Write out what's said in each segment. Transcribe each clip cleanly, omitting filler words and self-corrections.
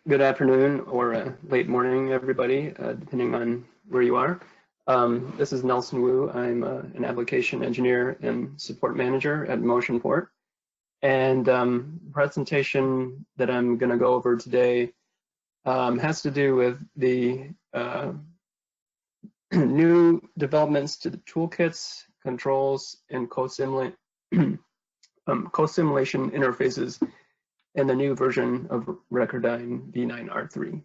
Good afternoon or late morning, everybody, depending on where you are. This is Nelson Wu. I'm an application engineer and support manager at Motionport. And the presentation that I'm going to go over today has to do with the new developments to the toolkits, controls, and co-simulation interfaces in the new version of RecurDyn V9R3.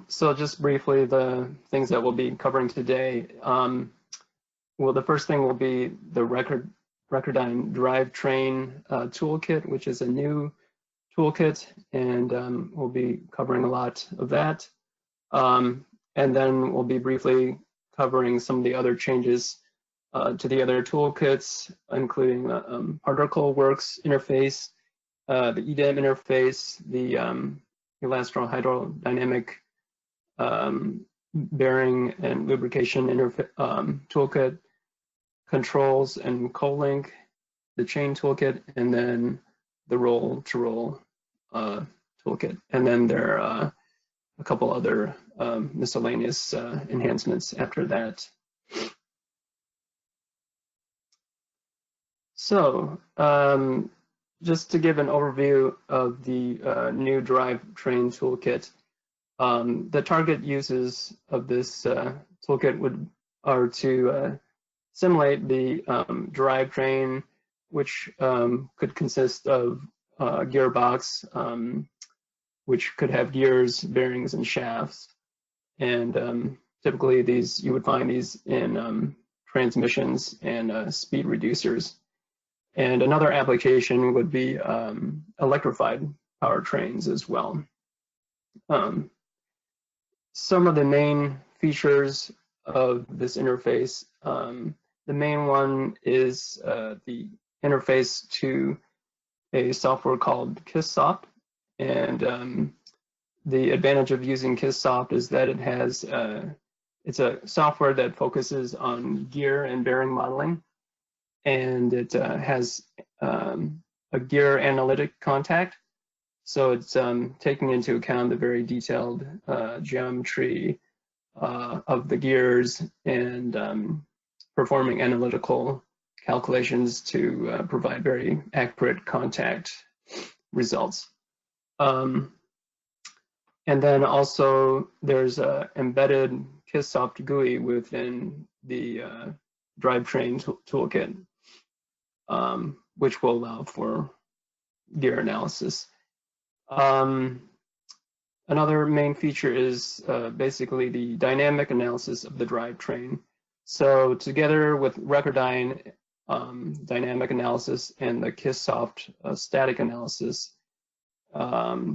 So just briefly, the things that we'll be covering today. Well, the first thing will be the RecurDyn Drivetrain Toolkit, which is a new toolkit, and we'll be covering a lot of that. And then we'll be briefly covering some of the other changes to the other toolkits, including the particle works interface, the EDM interface, the hydrodynamic bearing and lubrication toolkit, controls and co-link, the chain toolkit, and then the RolltoRoll toolkit. And then there are a couple other miscellaneous enhancements after that. So just to give an overview of the new Drivetrain Toolkit, the target uses of this toolkit are to simulate the drivetrain, which could consist of a gearbox, which could have gears, bearings, and shafts. And typically you would find these in transmissions and speed reducers. And another application would be electrified powertrains as well. Some of the main features of this interface, the main one is the interface to a software called KISSSoft. And the advantage of using KISSSoft is that it's a software that focuses on gear and bearing modeling. And it has a gear analytic contact. So it's taking into account the very detailed geometry of the gears and performing analytical calculations to provide very accurate contact results. And then also there's an embedded KISSSoft GUI within the drivetrain toolkit, which will allow for gear analysis. Another main feature is basically the dynamic analysis of the drivetrain. So together with RecurDyn dynamic analysis and the KISSSoft static analysis,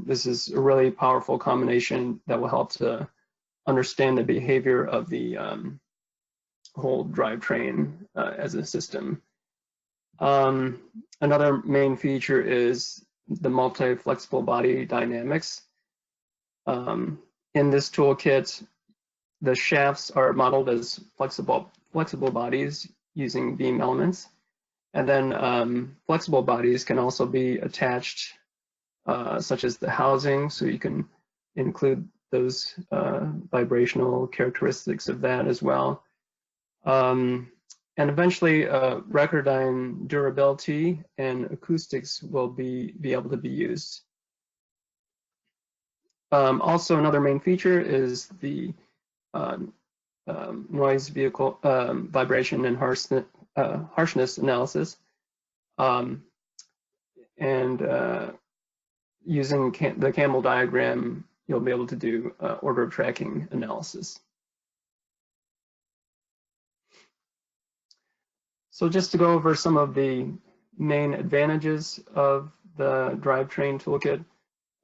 this is a really powerful combination that will help to understand the behavior of the whole drivetrain as a system. Another main feature is the multi-flexible body dynamics. In this toolkit, the shafts are modeled as flexible bodies using beam elements. And then flexible bodies can also be attached, such as the housing, so you can include those vibrational characteristics of that as well. And eventually, RecurDyn durability and acoustics will be able to be used. Also, another main feature is the noise vehicle vibration and harshness analysis. Using the Campbell diagram, you'll be able to do order tracking analysis. So just to go over some of the main advantages of the drivetrain toolkit,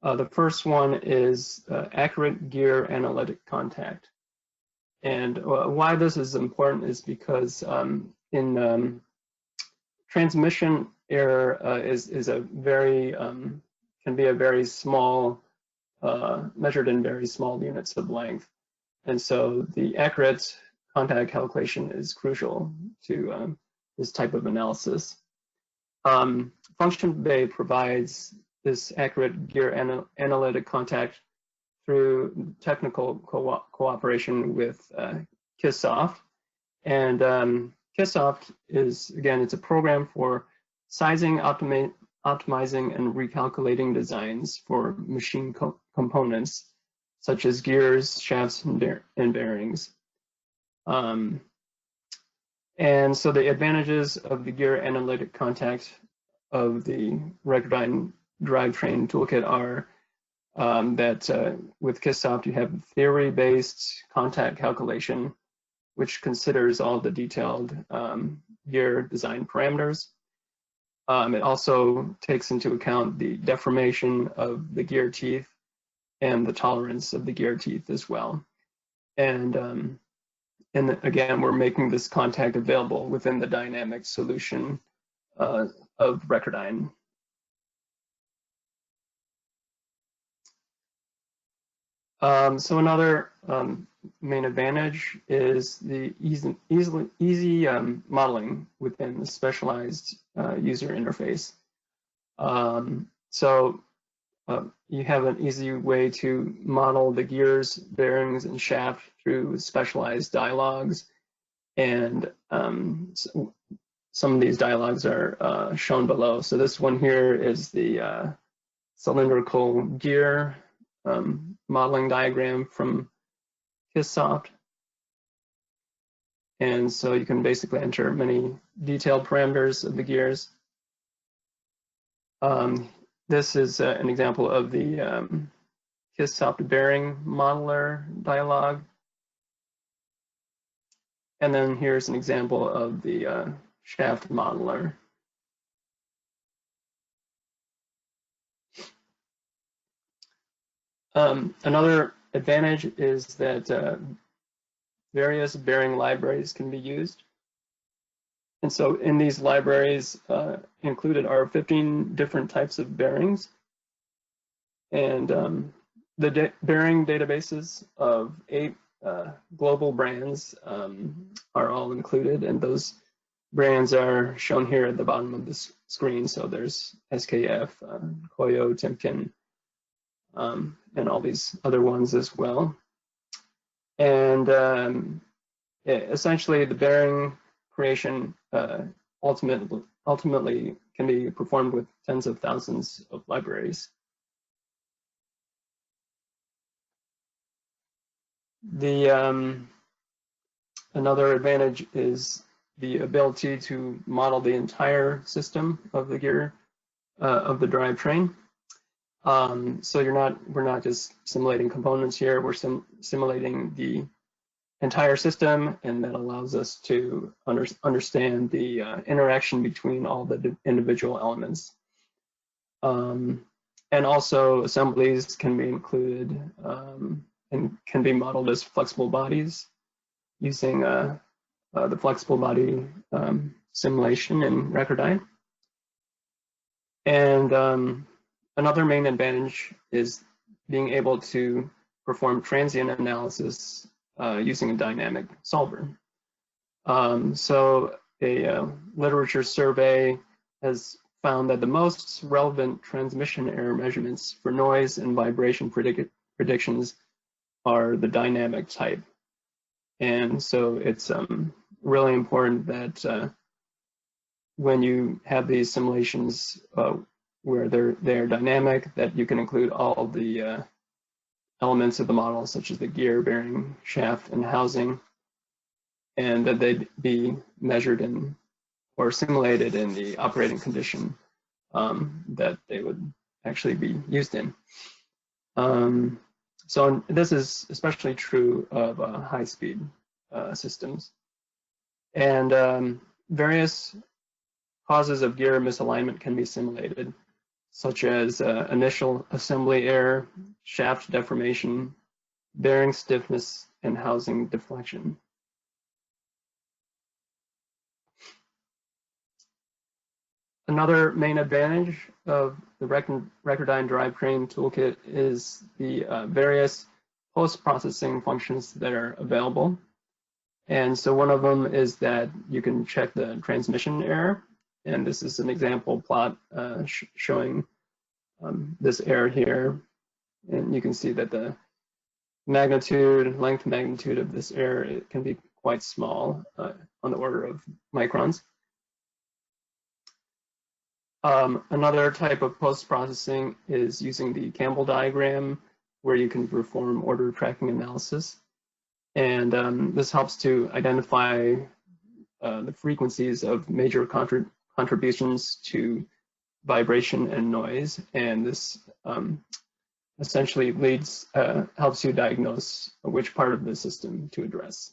the first one is accurate gear analytic contact. And why this is important is because in transmission error is a very can be a very small measured in very small units of length, and so the accurate contact calculation is crucial to this type of analysis. Function Bay provides this accurate gear analytic contact through technical cooperation with KISSSoft. And KISSSoft is, again, it's a program for sizing, optimizing, and recalculating designs for machine components, such as gears, shafts, and bearings. And so the advantages of the gear analytic contact of the RecurDyn Drivetrain Toolkit are that with KISSSoft you have theory-based contact calculation, which considers all the detailed gear design parameters. It also takes into account the deformation of the gear teeth and the tolerance of the gear teeth as well. And again, we're making this contact available within the dynamic solution of RecurDyn. So another main advantage is the easy modeling within the specialized user interface. You have an easy way to model the gears, bearings, and shaft through specialized dialogues. And some of these dialogues are shown below. So this one here is the cylindrical gear modeling diagram from KISSSoft. And so you can basically enter many detailed parameters of the gears. This is an example of the KISSSoft bearing modeler dialog. And then here's an example of the shaft modeler. Another advantage is that various bearing libraries can be used. And so in these libraries included are 15 different types of bearings. And the bearing databases of 8 global brands are all included. And those brands are shown here at the bottom of the screen. So there's SKF, Koyo, Timken, and all these other ones as well. And essentially the bearing creation ultimately can be performed with tens of thousands of libraries. Another advantage is the ability to model the entire system of the gear of the drivetrain. So we're not just simulating components here, we're simulating the entire system, and that allows us to understand the interaction between all the individual elements. And also assemblies can be included and can be modeled as flexible bodies using the flexible body simulation in RecurDyn. And another main advantage is being able to perform transient analysis using a dynamic solver. So a literature survey has found that the most relevant transmission error measurements for noise and vibration predictions are the dynamic type. And so it's really important that when you have these simulations where they're dynamic, that you can include all the elements of the model, such as the gear, bearing, shaft, and housing, and that they'd be measured in or simulated in the operating condition that they would actually be used in. So this is especially true of high-speed systems. And various causes of gear misalignment can be simulated, such as initial assembly error, shaft deformation, bearing stiffness, and housing deflection. Another main advantage of the RecurDyn Drivetrain Toolkit is the various post-processing functions that are available. And so one of them is that you can check the transmission error. And this is an example plot showing this error here. And you can see that the length magnitude of this error, it can be quite small, on the order of microns. Another type of post-processing is using the Campbell diagram, where you can perform order tracking analysis. And this helps to identify the frequencies of major contributions to vibration and noise. And this essentially helps you diagnose which part of the system to address.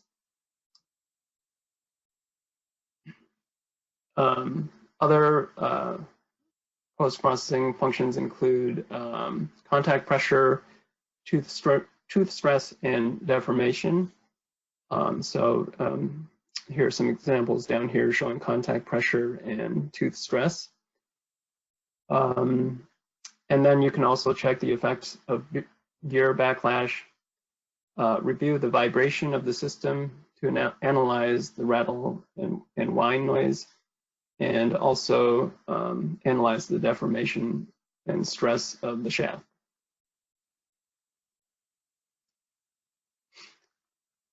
Other post-processing functions include contact pressure, tooth stress, and deformation. Here are some examples down here showing contact pressure and tooth stress. And then you can also check the effects of gear backlash, review the vibration of the system to analyze the rattle and whine noise, and also analyze the deformation and stress of the shaft.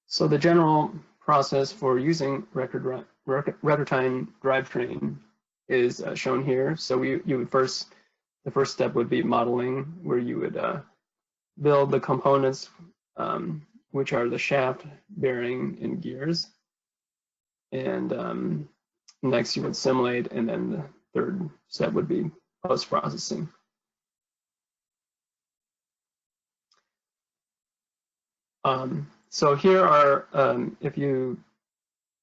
So the general process for using RecurDyn drivetrain is shown here. So the first step would be modeling, where you would build the components, which are the shaft, bearing, and gears. And next you would simulate, and then the third step would be post-processing. So here are, if you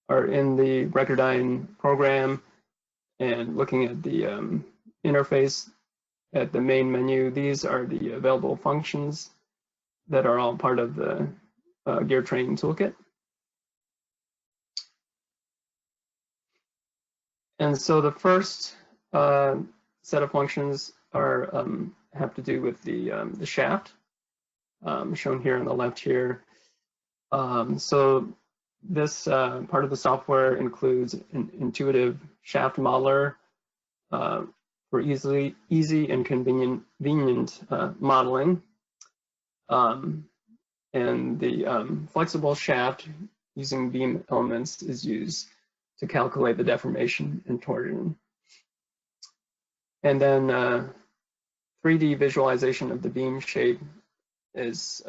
are in the RecurDyn program and looking at the interface at the main menu, these are the available functions that are all part of the Drivetrain Toolkit. And so the first set of functions have to do with the shaft, shown here on the left here. So this part of the software includes an intuitive shaft modeler for easy and convenient modeling. And the flexible shaft using beam elements is used to calculate the deformation and torsion. And then 3D visualization of the beam shape is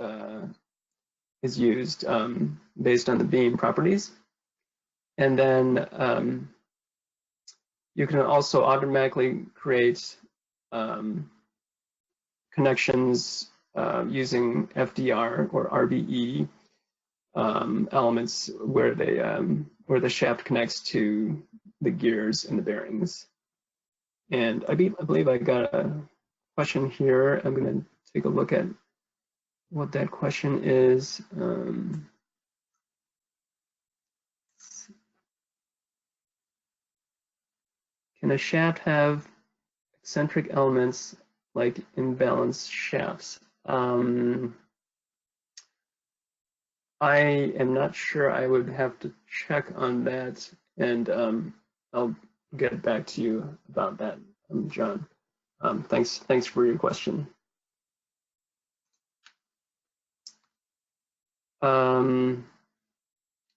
used based on the beam properties. And then you can also automatically create connections using FDR or RBE elements where the shaft connects to the gears and the bearings. And I believe I got a question here. I'm going to take a look at what that question is. Can a shaft have eccentric elements like imbalanced shafts? I am not sure. I would have to check on that, and I'll get back to you about that, John. Thanks for your question.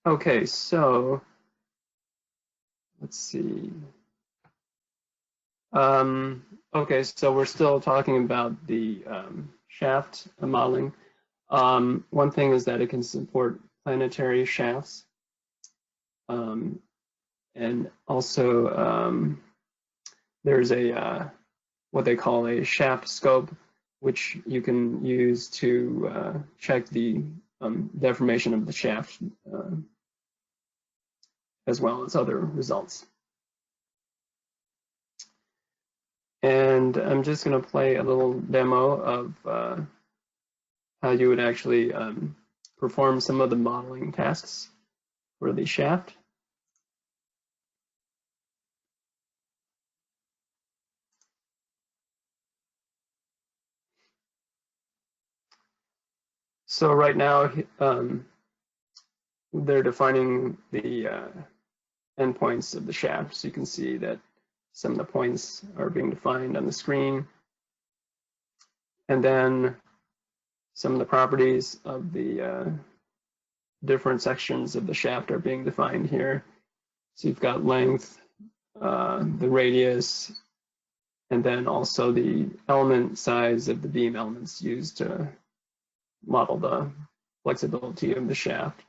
Okay, so let's see. Okay, so we're still talking about the shaft modeling. One thing is that it can support planetary shafts. And also there's what they call a shaft scope, which you can use to check the deformation of the shaft, as well as other results. And I'm just going to play a little demo of how you would actually perform some of the modeling tasks for the shaft. So right now, they're defining the endpoints of the shaft. So you can see that some of the points are being defined on the screen. And then some of the properties of the different sections of the shaft are being defined here. So you've got length, the radius, and then also the element size of the beam elements used to model the flexibility of the shaft.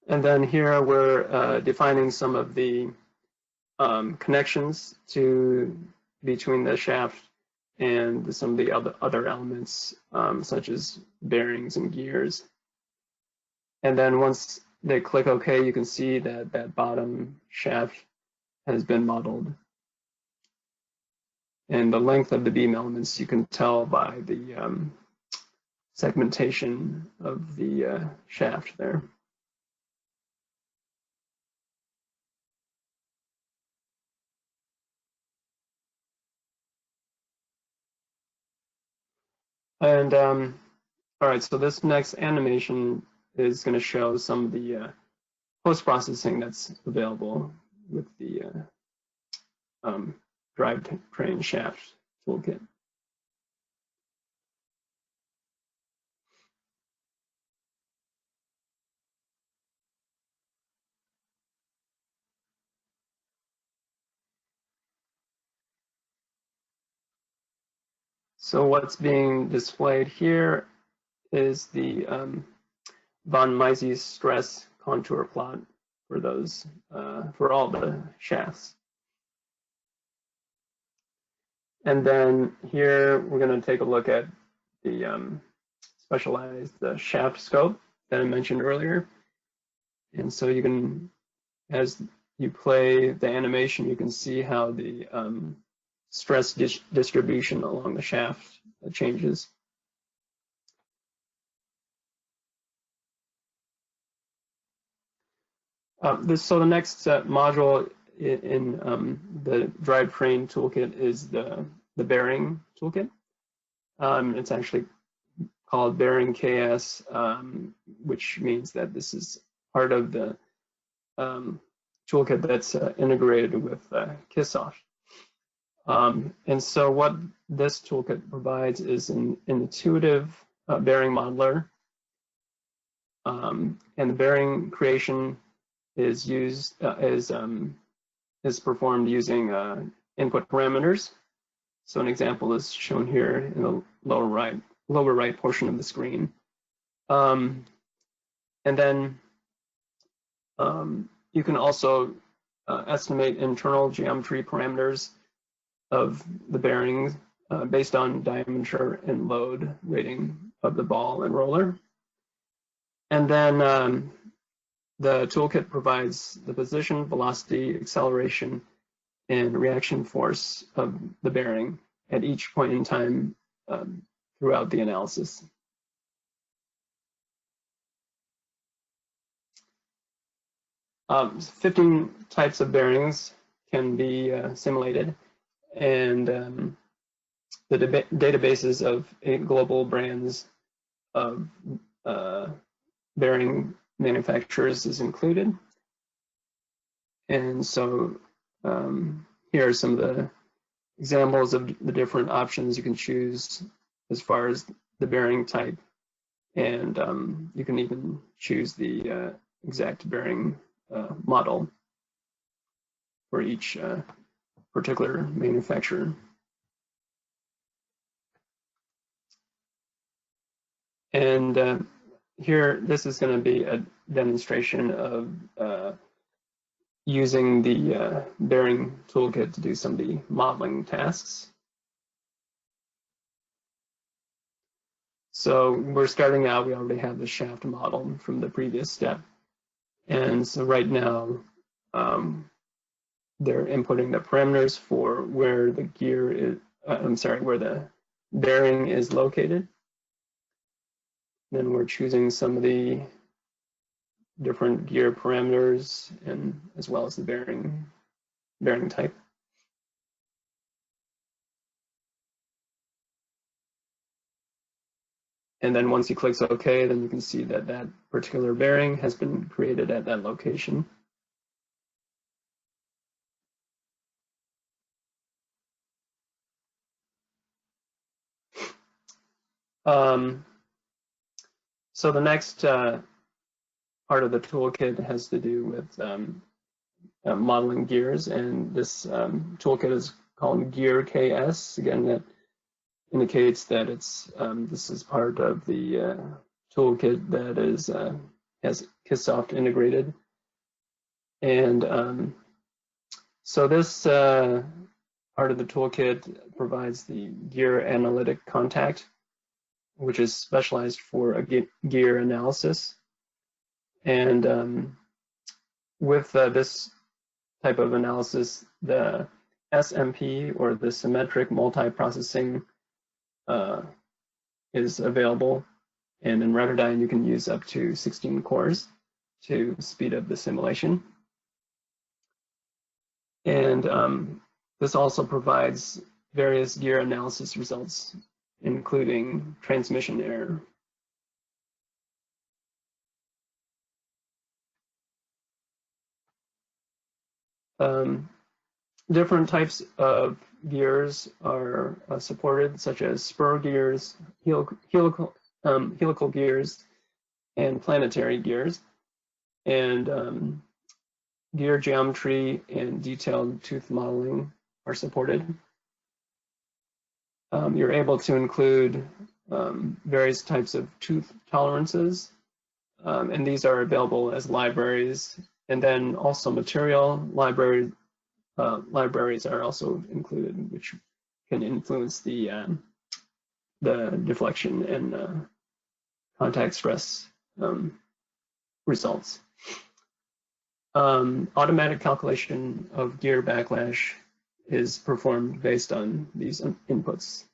And then here we're defining some of the connections between the shaft and some of the other elements, such as bearings and gears. And then once they click OK, you can see that that bottom shaft has been modeled. And the length of the beam elements you can tell by the segmentation of the shaft there. And all right, so this next animation is going to show some of the post-processing that's available with the Drivetrain Shaft Toolkit. So what's being displayed here is the von Mises stress contour plot for those for all the shafts. And then here we're going to take a look at the specialized shaft scope that I mentioned earlier. And so you can, as you play the animation, you can see how the stress distribution along the shaft changes. So the next module in the Drivetrain Toolkit is the bearing toolkit. It's actually called bearing KS, which means that this is part of the toolkit that's integrated with KISSSoft. And so what this toolkit provides is an intuitive bearing modeler, and the bearing creation is performed using input parameters. So an example is shown here in the lower right portion of the screen. And then you can also estimate internal geometry parameters of the bearings based on diameter and load rating of the ball and roller. And then the toolkit provides the position, velocity, acceleration, and reaction force of the bearing at each point in time throughout the analysis. Um, 15 types of bearings can be simulated, and the databases of 8 global brands of bearing manufacturers is included. And so here are some of the examples of the different options you can choose as far as the bearing type, and you can even choose the exact bearing model for each particular manufacturer. And here, this is going to be a demonstration of using the bearing toolkit to do some of the modeling tasks. So we're starting out, we already have the shaft model from the previous step. And so right now, they're inputting the parameters for where the gear is, where the bearing is located. Then we're choosing some of the different gear parameters and as well as the bearing type. And then once he clicks OK, then you can see that that particular bearing has been created at that location. So the next part of the toolkit has to do with modeling gears, and this toolkit is called Gear KS. Again, that indicates that it's this is part of the toolkit that is has KISSSoft integrated. And so this part of the toolkit provides the gear analytic contact, which is specialized for a gear analysis. And with this type of analysis, the SMP, or the symmetric multiprocessing, is available. And in RecurDyn, you can use up to 16 cores to speed up the simulation. And this also provides various gear analysis results, including transmission error. Different types of gears are supported, such as spur gears, helical gears, and planetary gears. And gear geometry and detailed tooth modeling are supported. You're able to include various types of tooth tolerances, and these are available as libraries. And then also material libraries are also included, which can influence the deflection and contact stress results. Automatic calculation of gear backlash is performed based on these inputs.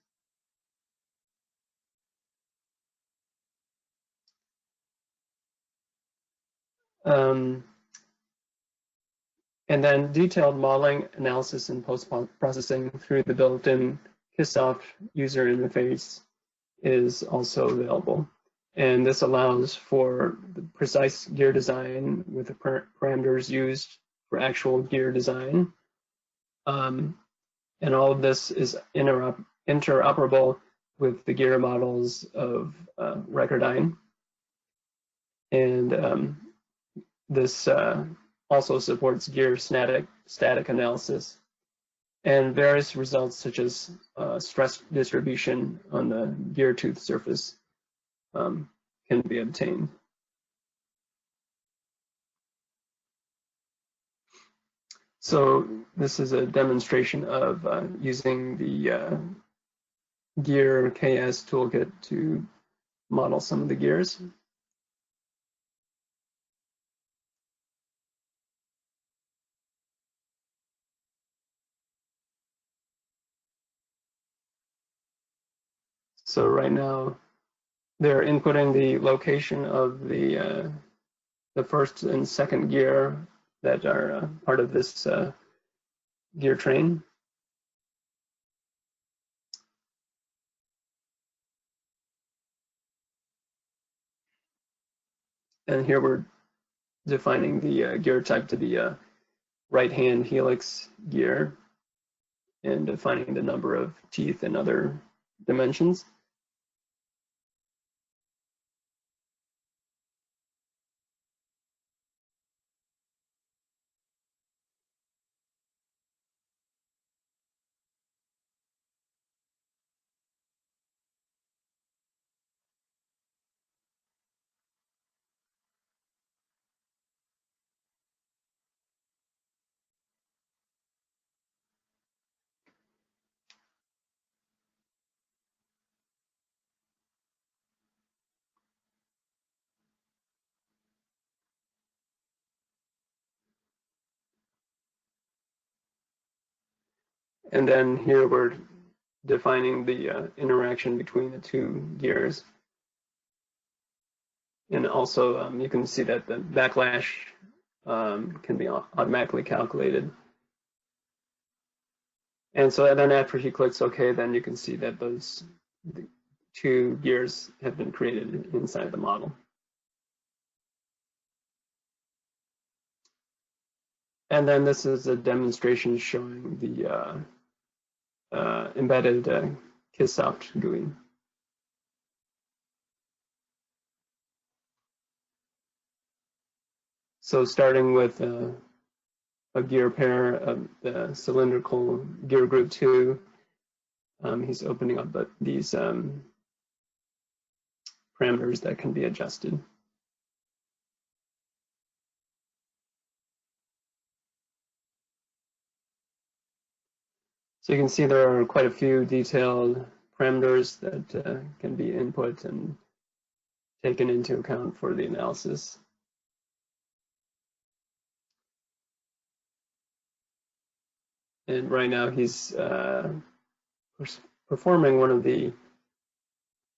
And then detailed modeling, analysis, and post-processing through the built-in KISSSoft user interface is also available. And this allows for the precise gear design with the parameters used for actual gear design. And all of this is interoperable with the gear models of RecurDyn. And this also supports gear static analysis, and various results such as stress distribution on the gear tooth surface can be obtained. So this is a demonstration of using the Gear KS toolkit to model some of the gears. So right now, they're inputting the location of the first and second gear that are part of this gear train. And here we're defining the gear type to be a right-hand helix gear and defining the number of teeth and other dimensions. And then here we're defining the interaction between the two gears. And also you can see that the backlash can be automatically calculated. And so then after he clicks OK, then you can see that two gears have been created inside the model. And then this is a demonstration showing the embedded KISSSoft GUI. So starting with a gear pair of the cylindrical gear group 2, he's opening up these parameters that can be adjusted. So you can see there are quite a few detailed parameters that can be input and taken into account for the analysis. And right now he's performing one of the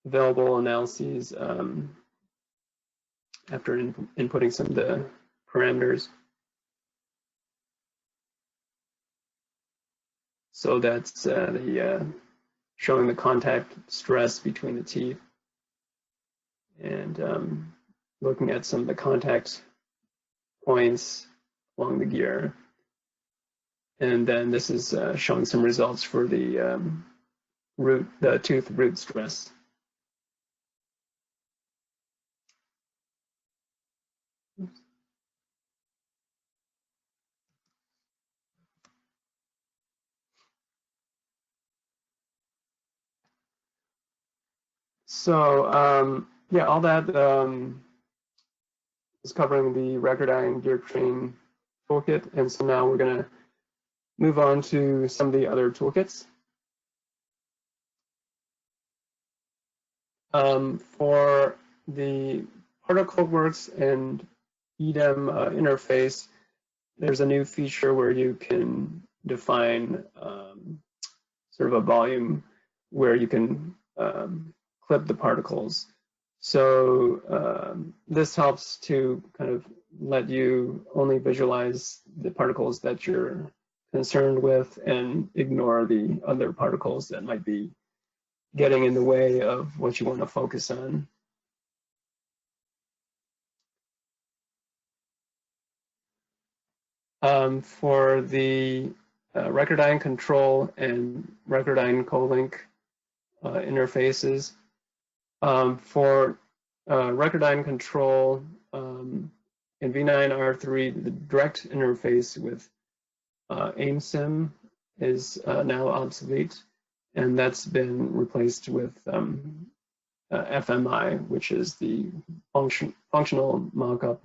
available analyses after inputting some of the parameters. So that's showing the contact stress between the teeth and looking at some of the contact points along the gear. And then this is showing some results for the tooth root stress. So yeah, all that is covering the RecurDyn Drivetrain Toolkit, and so now we're going to move on to some of the other toolkits. For the Particle Works and EDEM interface, there's a new feature where you can define sort of a volume where you can clip the particles. So this helps to kind of let you only visualize the particles that you're concerned with and ignore the other particles that might be getting in the way of what you want to focus on. For the RecurDyn control and RecurDyn CoLink interfaces, for RecurDyn control in V9R3, the direct interface with AimSim is now obsolete, and that's been replaced with FMI, which is the functional mockup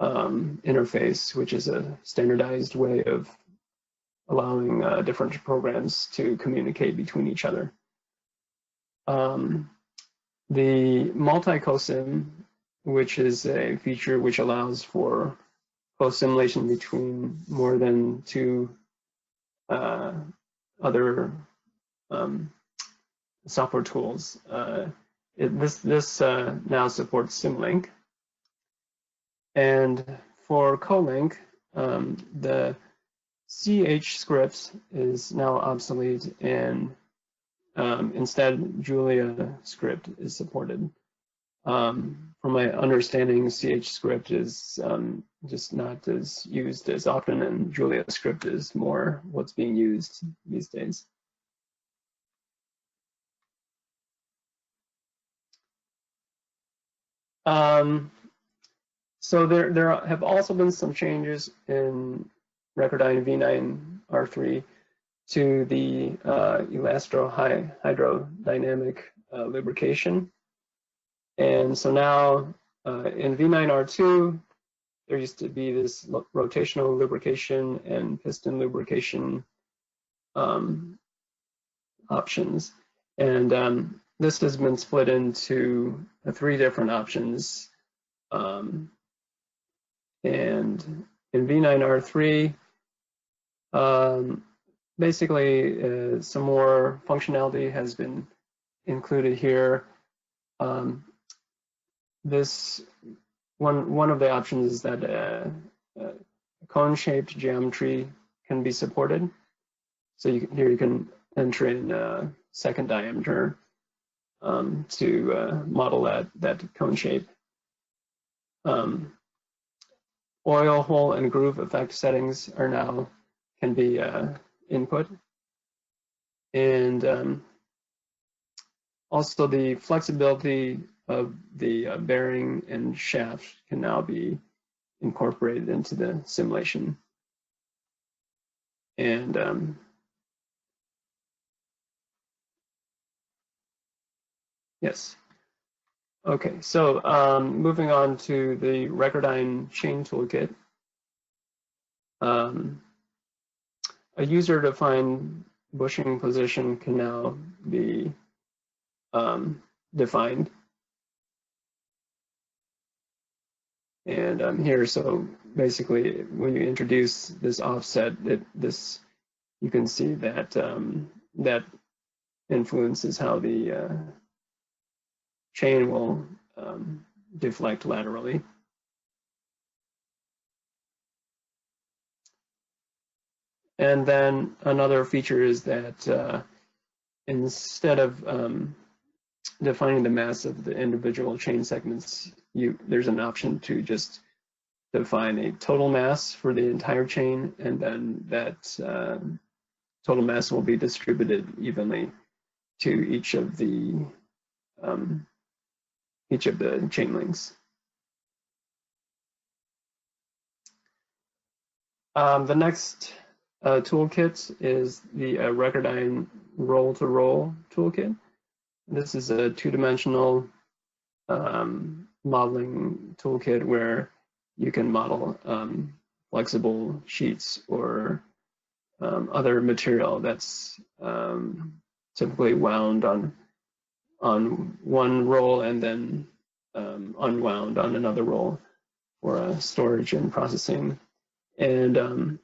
interface, which is a standardized way of allowing different programs to communicate between each other. The multi-cosim, which is a feature which allows for co-simulation between more than two other software tools. This now supports Symlink. And for CoLink, the CH script is now obsolete, and instead Julia script is supported. From my understanding, CH script is just not as used as often, and Julia script is more what's being used these days. So there have also been some changes in RecurDyn V9R3 to the Hydrodynamic Lubrication. And so now in V9R2, there used to be this rotational lubrication and piston lubrication options. And this has been split into 3 different options. And in V9R3, basically some more functionality has been included here. This one of the options is that cone-shaped geometry can be supported. So here you can enter in second diameter to model that cone shape. Oil, hole, and groove effect settings can be input. And also the flexibility of the bearing and shaft can now be incorporated into the simulation. And yes. Okay, so moving on to the RecurDyn chain toolkit. A user-defined bushing position can now be defined. And here, so basically, when you introduce this offset, you can see that that influences how the chain will deflect laterally. And then another feature is that instead of defining the mass of the individual chain segments, there's an option to just define a total mass for the entire chain, and then that total mass will be distributed evenly to each of the chain links. The next toolkit is the RecurDyn RolltoRoll Toolkit. This is a two-dimensional modeling toolkit where you can model flexible sheets or other material that's typically wound on one roll and then unwound on another roll for storage and processing. And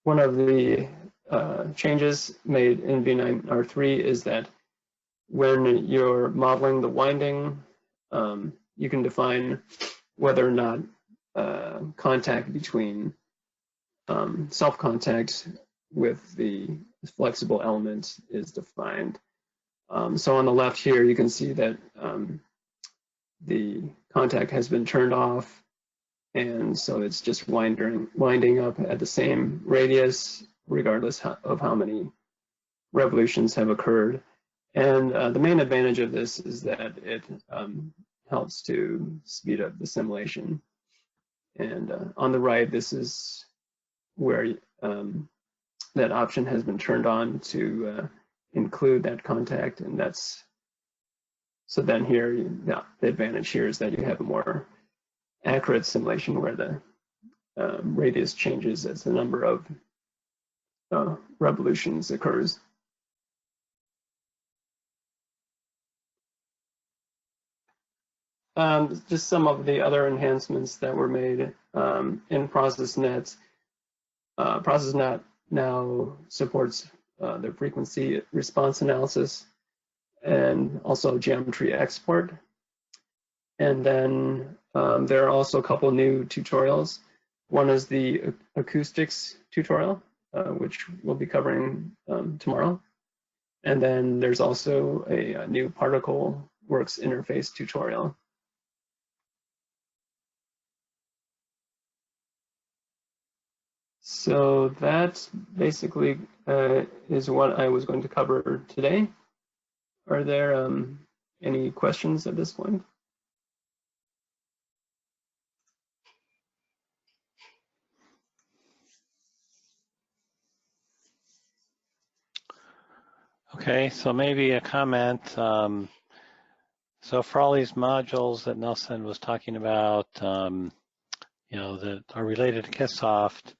one of the changes made in V9R3 is that when you're modeling the winding, you can define whether or not contact between self-contact with the flexible element is defined. So on the left here, you can see that the contact has been turned off, and so it's just winding up at the same radius, regardless of how many revolutions have occurred. And the main advantage of this is that it helps to speed up the simulation. And on the right, this is where that option has been turned on to include that contact, and so then here, the advantage here is that you have a more accurate simulation where the radius changes as the number of revolutions occurs. Just some of the other enhancements that were made in ProcessNet. ProcessNet now supports the frequency response analysis and also geometry export. And then there are also a couple new tutorials. One is the acoustics tutorial, which we'll be covering tomorrow. And then there's also a new particle works interface tutorial. So that basically is what I was going to cover today. Are there any questions at this point? Okay, so maybe a comment. So for all these modules that Nelson was talking about, you know, that are related to KISSSoft,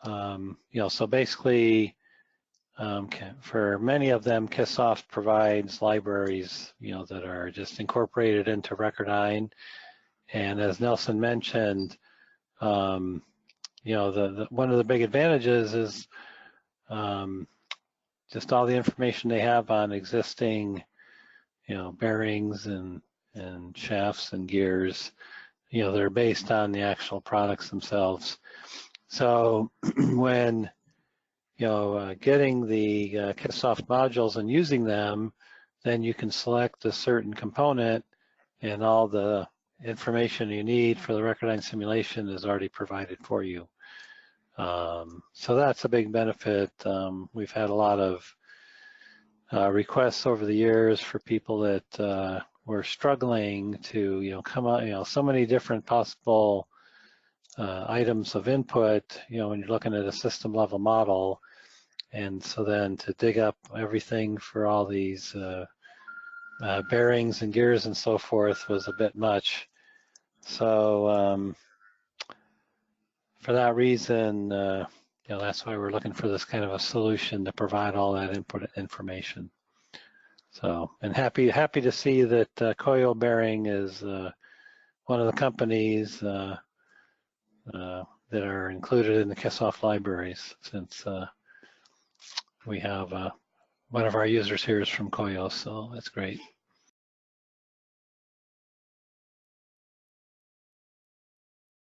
you know, so basically, for many of them, KISSSoft provides libraries, you know, that are just incorporated into RecurDyn. And as Nelson mentioned, you know, one of the big advantages is just all the information they have on existing, you know, bearings and shafts and gears, you know, they're based on the actual products themselves. So when getting the KISSSoft modules and using them, then you can select a certain component and all the information you need for the RecurDyn simulation is already provided for you. So that's a big benefit. We've had a lot of requests over the years for people that were struggling to, come out, so many different possible items of input, when you're looking at a system level model. And so then to dig up everything for all these bearings and gears and so forth was a bit much. So for that reason, that's why we're looking for this kind of a solution to provide all that input information. So, and happy to see that Coil Bearing is one of the companies that are included in the KISSSoft libraries, since we have one of our users here is from Koyo, so that's great.